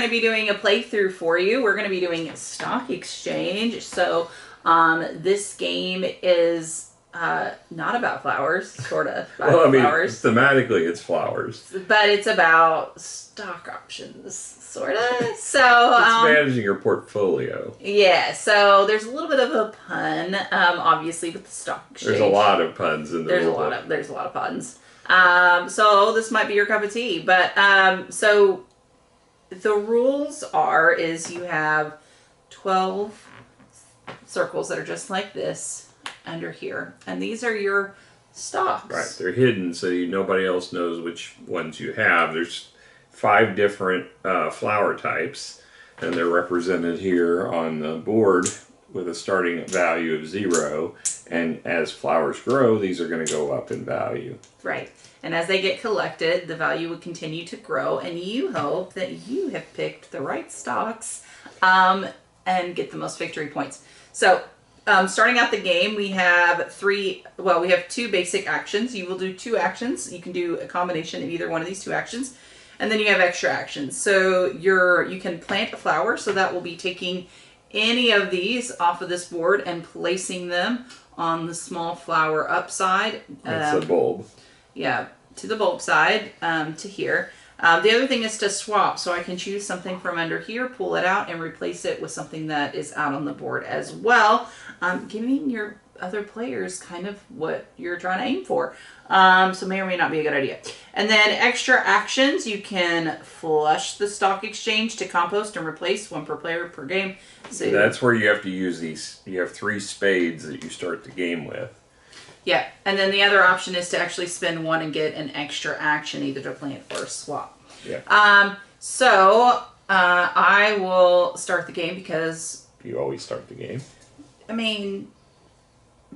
going to be doing a playthrough for you. We're going to be doing Stalk Exchange. So this game is not about flowers, sort of. Well, I mean, flowers, thematically it's flowers. but it's about stock options, sort of. So it's managing your portfolio. Yeah, so there's a little bit of a pun, obviously, with the Stalk Exchange. There's a lot of puns in the There's a lot of puns. So this might be your cup of tea, but so the rules is you have 12 circles that are just like this under here, and these are your stocks. Right, they're hidden so nobody else knows which ones you have. There's 5 different flower types, and they're represented here on the board with a starting value of 0. And as flowers grow, these are going to go up in value. Right. And as they get collected, the value would continue to grow, and you hope that you have picked the right stocks and get the most victory points. So starting out the game, we have 2 basic actions. You will do 2 actions. You can do a combination of either one of these 2 actions. And then you have extra actions. So you can plant a flower, so that will be taking any of these off of this board and placing them on the small flower upside. That's a bulb. Yeah, to the bulb side, to here. The other thing is to swap, so I can choose something from under here, pull it out, and replace it with something that is out on the board as well, giving your other players kind of what you're trying to aim for. So may or may not be a good idea. And then extra actions, you can flush the Stalk Exchange to compost and replace 1 per player per game. So that's where you have to use these. You have 3 spades that you start the game with. Yeah, and then the other option is to actually spend 1 and get an extra action, either to plant or swap. Yeah. So I will start the game because you always start the game. I mean,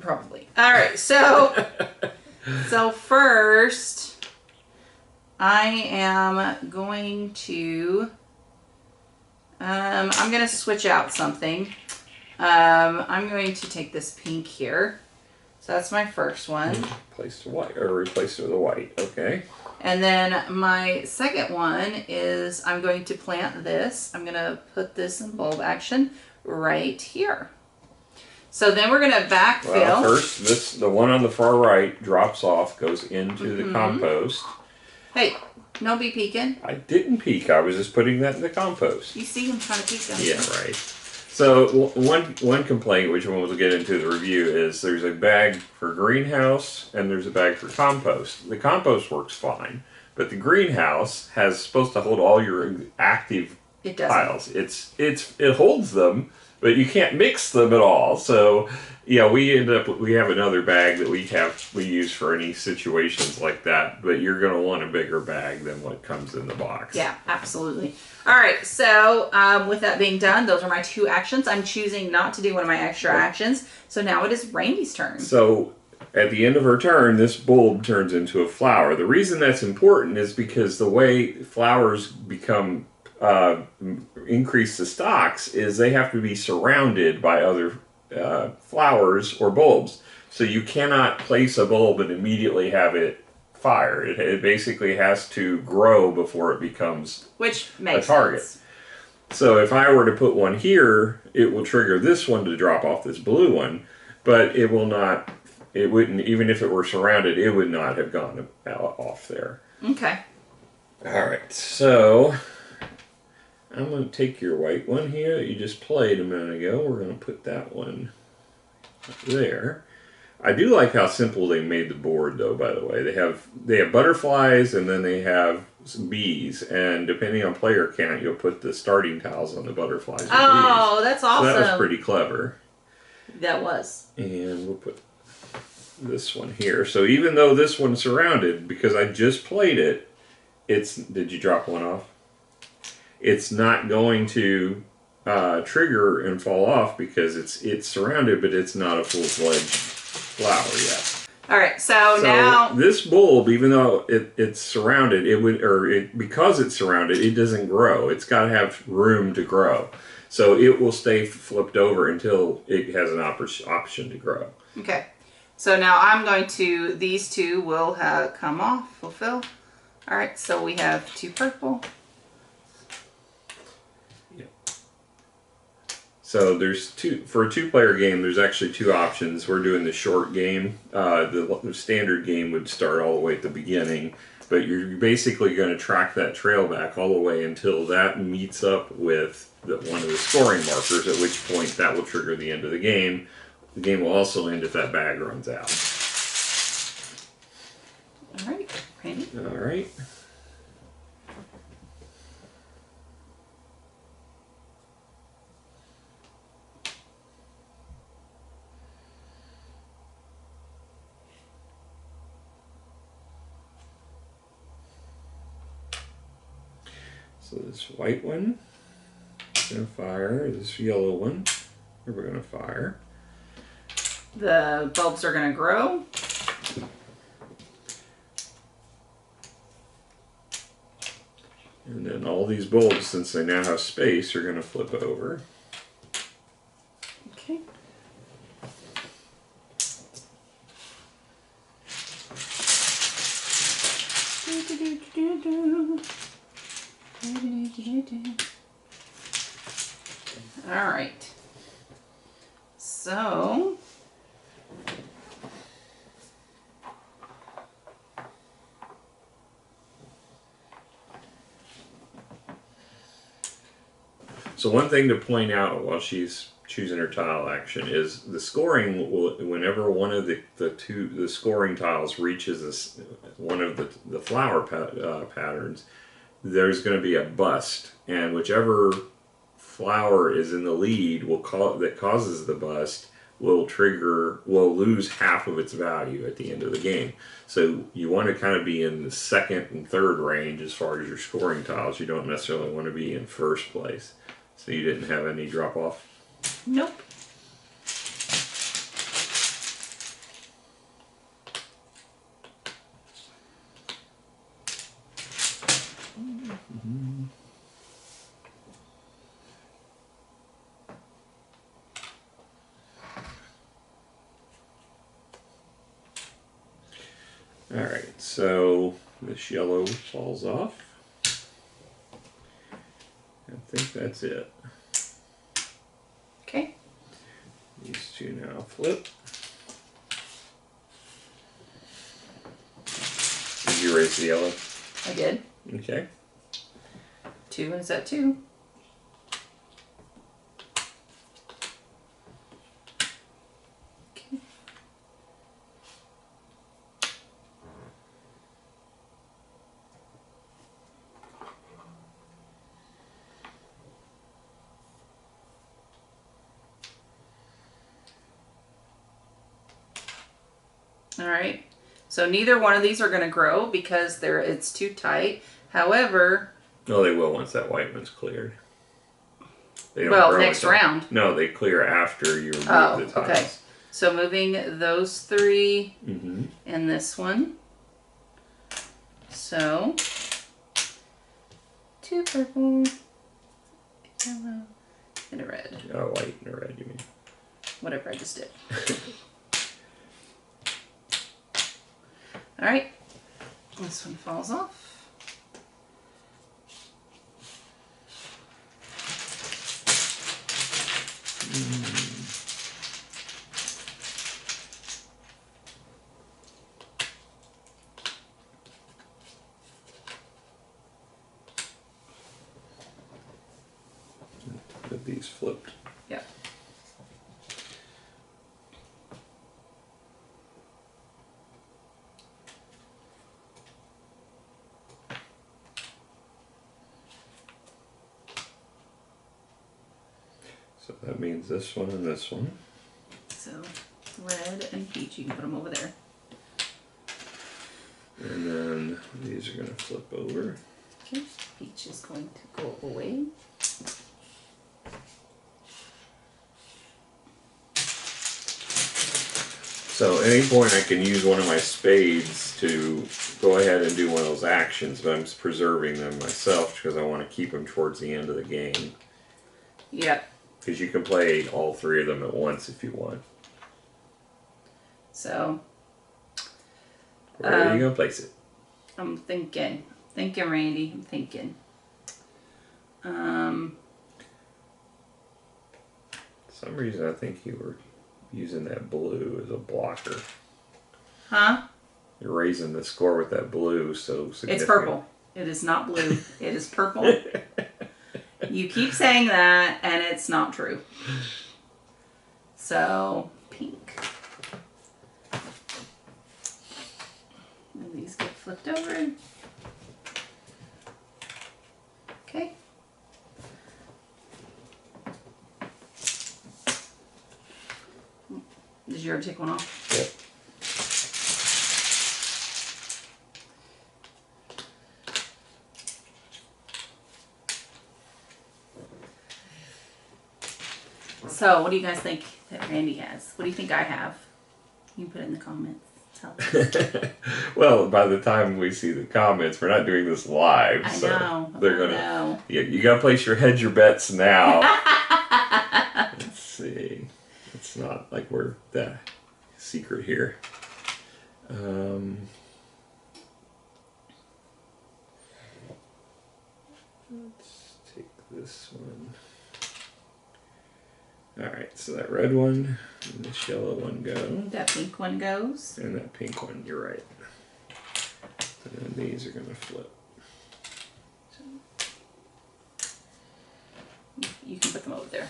probably. All right, so so first I am going to I'm going to switch out something. I'm going to take this pink here. So that's my first one. Replace the white, or replace it with a white. Okay. And then my second one is I'm going to plant this. I'm going to put this in bulb action right here. So then we're going to backfill. Well, first, the one on the far right drops off, goes into the compost. Hey, no be peeking. I didn't peek. I was just putting that in the compost. You see him trying to peek down. Yeah, right. So one complaint, which we'll get into the review, is there's a bag for greenhouse and there's a bag for compost. The compost works fine, but the greenhouse has supposed to hold all your active piles. It holds them, but you can't mix them at all. So yeah, we have another bag that we use for any situations like that. But you're going to want a bigger bag than what comes in the box. Yeah, absolutely. All right, so with that being done, those are my 2 actions. I'm choosing not to do one of my extra actions. So now it is Randy's turn. So at the end of her turn, this bulb turns into a flower. The reason that's important is because the way flowers become increase the stocks is they have to be surrounded by other flowers or bulbs. So you cannot place a bulb and immediately have it fire. It basically has to grow before it becomes a target. Sense. So if I were to put one here, it will trigger this one to drop off this blue one, but it will not. It wouldn't, even if it were surrounded, it would not have gone off there. Okay. All right, so I'm going to take your white one here that you just played a minute ago. We're going to put that one there. I do like how simple they made the board, though, by the way. They have butterflies, and then they have some bees, and depending on player count, you'll put the starting tiles on the butterflies and bees. That's awesome. So that was pretty clever. That was. And we'll put this one here. So even though this one's surrounded, because I just played it, did you drop one off? It's not going to trigger and fall off because it's surrounded, but it's not a full-fledged flower yet. All right, so now this bulb, even though it's surrounded, because it's surrounded, it doesn't grow. It's got to have room to grow, so it will stay flipped over until it has an option to grow. Okay, so now I'm going to. These 2 will come off. Fulfill. All right, so we have 2 purple. So there's for a two-player game. There's actually two options. We're doing the short game. The standard game would start all the way at the beginning, but you're basically going to track that trail back all the way until that meets up with one of the scoring markers. At which point that will trigger the end of the game. The game will also end if that bag runs out. All right, Randy. All right. So this white one is going to fire. This yellow one, we're going to fire. The bulbs are going to grow. And then all these bulbs, since they now have space, are going to flip over. Okay. All right. So one thing to point out while she's choosing her tile action is the scoring will, whenever one of the scoring tiles reaches one of the flower patterns, there's going to be a bust, and whichever flower is in the lead that causes the bust will lose half of its value at the end of the game. So you want to kind of be in the second and third range as far as your scoring tiles. You don't necessarily want to be in first place. So you didn't have any drop off? nope. Alright, so this yellow falls off. I think that's it. Okay. These two now flip. Did you erase the yellow? I did. Okay. 2, is that 2? Okay. All right. So neither one of these are going to grow because it's too tight. However, No, they will once that white one's cleared. They don't well, grow next until- round. No, they clear after you remove Oh, the tiles. okay. So moving those 3 Mm-hmm. and this one. So 2 purple, yellow, and a red. Oh, white and a red, you mean? Whatever I just did. All right. This one falls off. But these flipped. Yeah. So that means this one and this one. So red and peach, you can put them over there. And then these are going to flip over. Okay, peach is going to go away. So at any point I can use one of my spades to go ahead and do one of those actions, but I'm preserving them myself because I want to keep them towards the end of the game. Yeah. Because you can play all 3 of them at once if you want. So Where are you going to place it? I'm thinking, Randy. I'm thinking. some reason I think you were using that blue as a blocker. Huh? You're raising the score with that blue so significant. It's purple. It is not blue. It is purple. You keep saying that, and it's not true. So, pink. And these get flipped over. Okay. Did you ever take one off? Yep. So, what do you guys think that Randy has? What do you think I have? You can put it in the comments. Tell me. Well, by the time we see the comments, we're not doing this live, I so know. they're gonna. know. Yeah, you gotta place your hedge your bets now. Let's see. It's not like we're the secret here. Let's take this one. Alright, so that red one and this yellow one go. That pink one goes. And that pink one, you're right. And then these are going to flip. You can put them over there.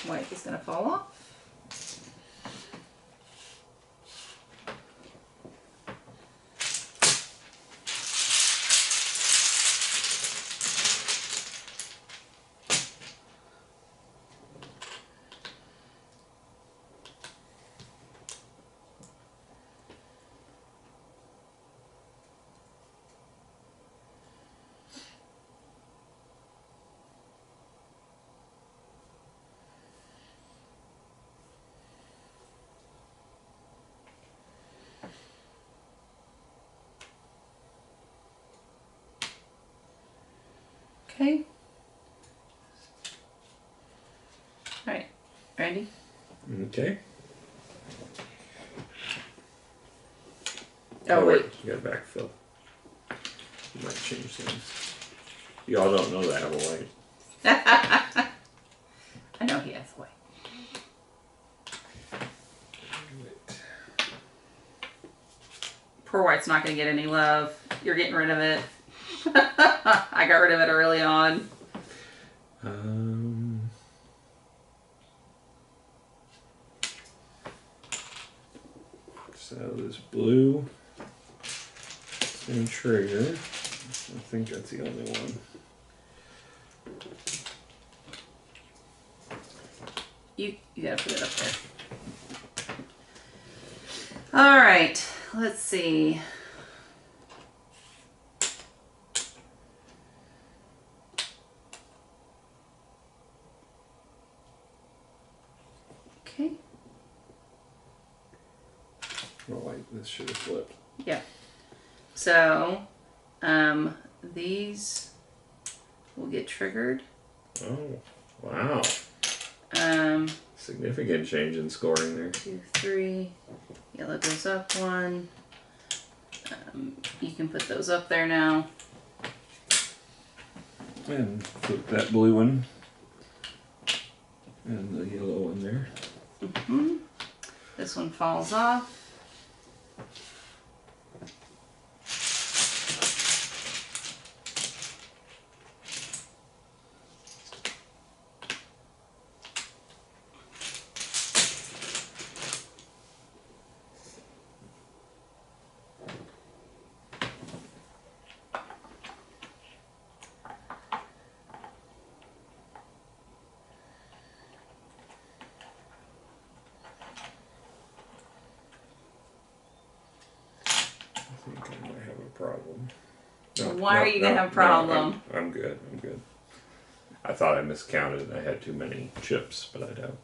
White is going to fall off. Okay. All right, Randy? Okay. Oh, wait. You got backfill. You might change things. Y'all don't know that, will I? I know he has white. Poor white's not going to get any love. You're getting rid of it. I got rid of it early on. So this blue, same trigger. I think that's the only one. You gotta put it up there. All right, let's see. Okay. Oh, wait, this should have flipped. Yeah. So, these will get triggered. Oh, wow. Um, Significant change in scoring there. 2, 3. Yellow goes up 1. You can put those up there now. And flip that blue one. And the yellow one there. Mm-hmm. This one falls off. I think I might have a problem. Why are you gonna have a problem? No, I'm good. I'm good. I thought I miscounted and I had too many chips, but I don't.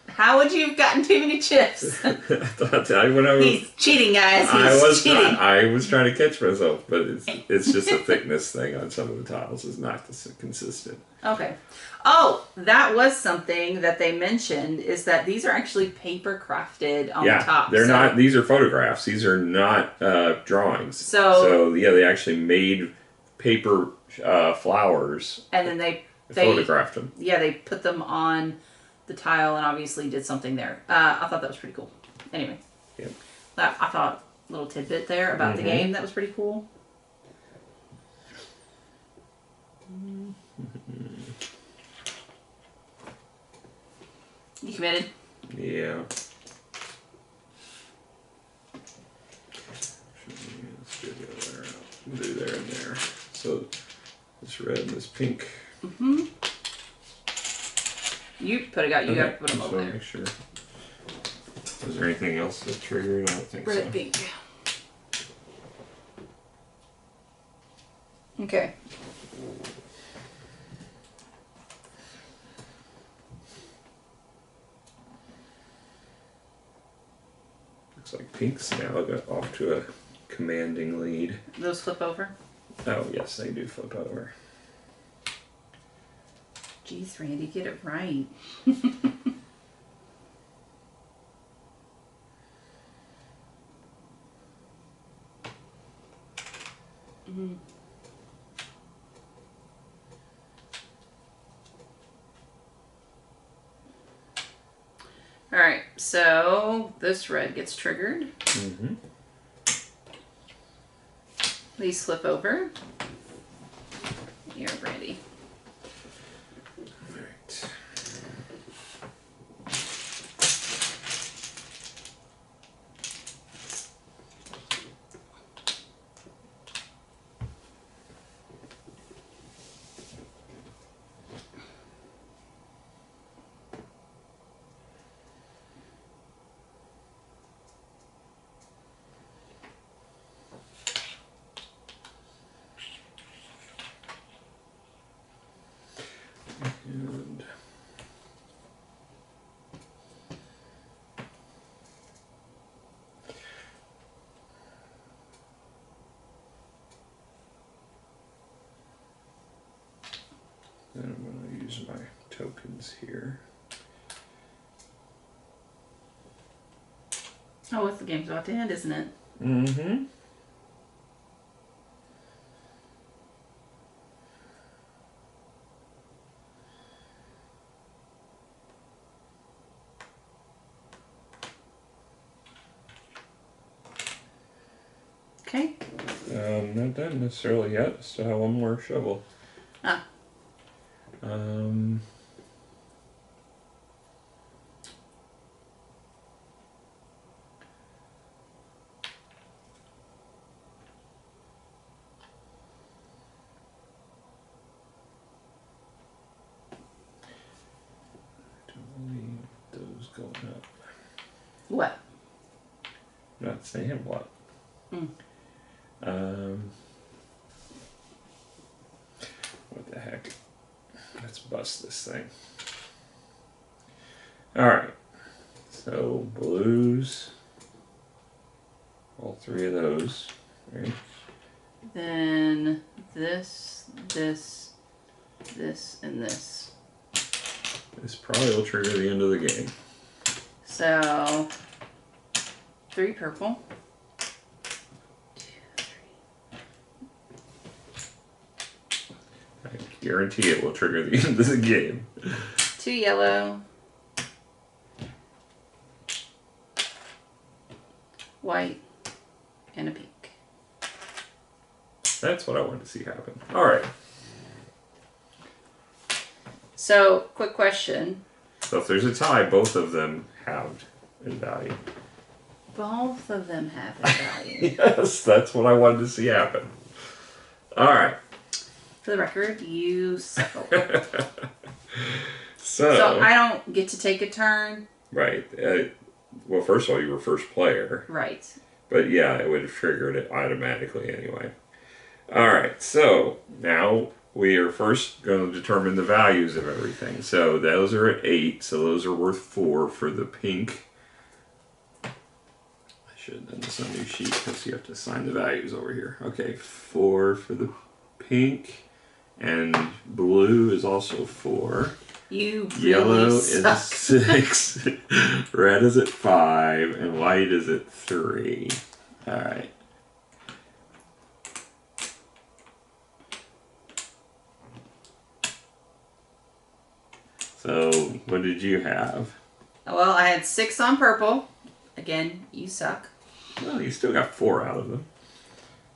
How would you have gotten too many chips? I thought when I was, He's cheating, guys. He's cheating. I was trying to catch myself, but it's just a thickness thing on some of the tiles. It's not consistent. Okay. Oh, that was something that they mentioned, is that these are actually paper crafted on the top. They're not. These are photographs. These are not drawings. So yeah, they actually made paper flowers. And then they They photographed them. Yeah, they put them on the tile and obviously did something there. I thought that was pretty cool. Anyway. Yep. I thought a little tidbit there about the game that was pretty cool. You committed? Yeah. Let's do the other out. We'll do there and there. So this red and this pink. Mm-hmm. You put it out. You got to put them over there. Make sure. Was there anything else that triggered? I don't think Red so. and pink. Okay. Looks like pink's now got off to a commanding lead. Those flip over? Oh, yes, they do flip over. Jeez, Randy, get it right. All right, so this red gets triggered. Mm-hmm. These flip over. Here, Brandy. All right. And then I'm going to use my tokens here. Oh, it's the game's about to end, isn't it? Mm-hmm. Okay. Not done necessarily yet. Still have one more shovel. Ah. Don't believe those going up. What? Not saying what. What the heck? Let's bust this thing. Alright. So blues. All three of those. Right? Then this, and this. This probably will trigger the end of the game. So 3 purple. 2, 3. I guarantee it will trigger the end of the game. 2 yellow. White. And a pink. That's what I wanted to see happen. Alright. So, quick question. So if there's a tie, both of them have in value. Both of them have a value. Yes, that's what I wanted to see happen. Alright. For the record, you suckle. So I don't get to take a turn. Right. Well, first of all, you were first player. Right. But yeah, it would have triggered it automatically anyway. Alright, so now we are first going to determine the values of everything. So those are at 8, so those are worth 4 for the pink. I should have done this on a new sheet because you have to assign the values over here. Okay, 4 for the pink, and blue is also 4. You really Yellow suck. is 6, red is at 5, and white is at 3. Alright. So, what did you have? Well, I had 6 on purple. Again, you suck. Well, you still got 4 out of them.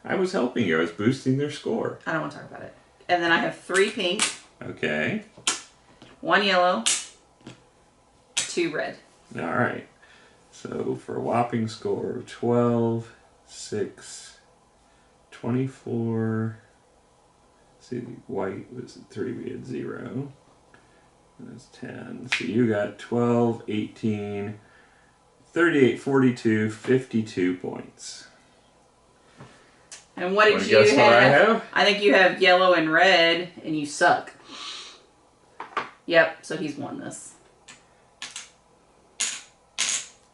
I was helping you. I was boosting their score. I don't want to talk about it. And then I have 3 pink. Okay. 1 yellow. 2 red. All right. So for a whopping score of 12, 6, 24. See, the white was at 3, we had 0. That's 10. So you got 12, 18, 38, 42, 52 points. And what did Wanna you guess have? what I have? I think you have yellow and red, and you suck. Yep, so he's won this.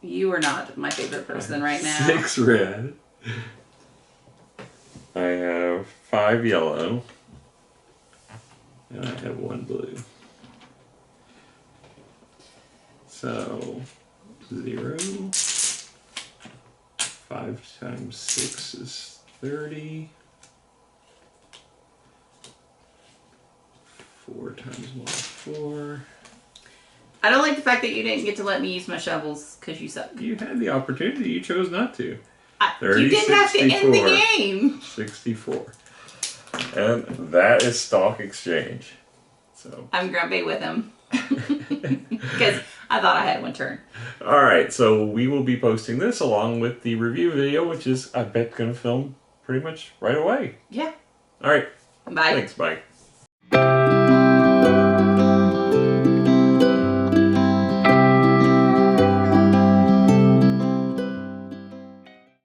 You are not my favorite person right now. 6 red. I have 5 yellow. And I have 1 blue. So 0. 5 times 6 is 30. 4 times 1 is 4. I don't like the fact that you didn't get to let me use my shovels because you suck. You had the opportunity, you chose not to. 30, you didn't have to end the game. 64. And that is Stalk Exchange. So I'm grumpy with him. Because I thought I had 1 turn. Alright, so we will be posting this along with the review video, which is, I bet, going to film pretty much right away. Yeah. Alright. Bye. Thanks, bye.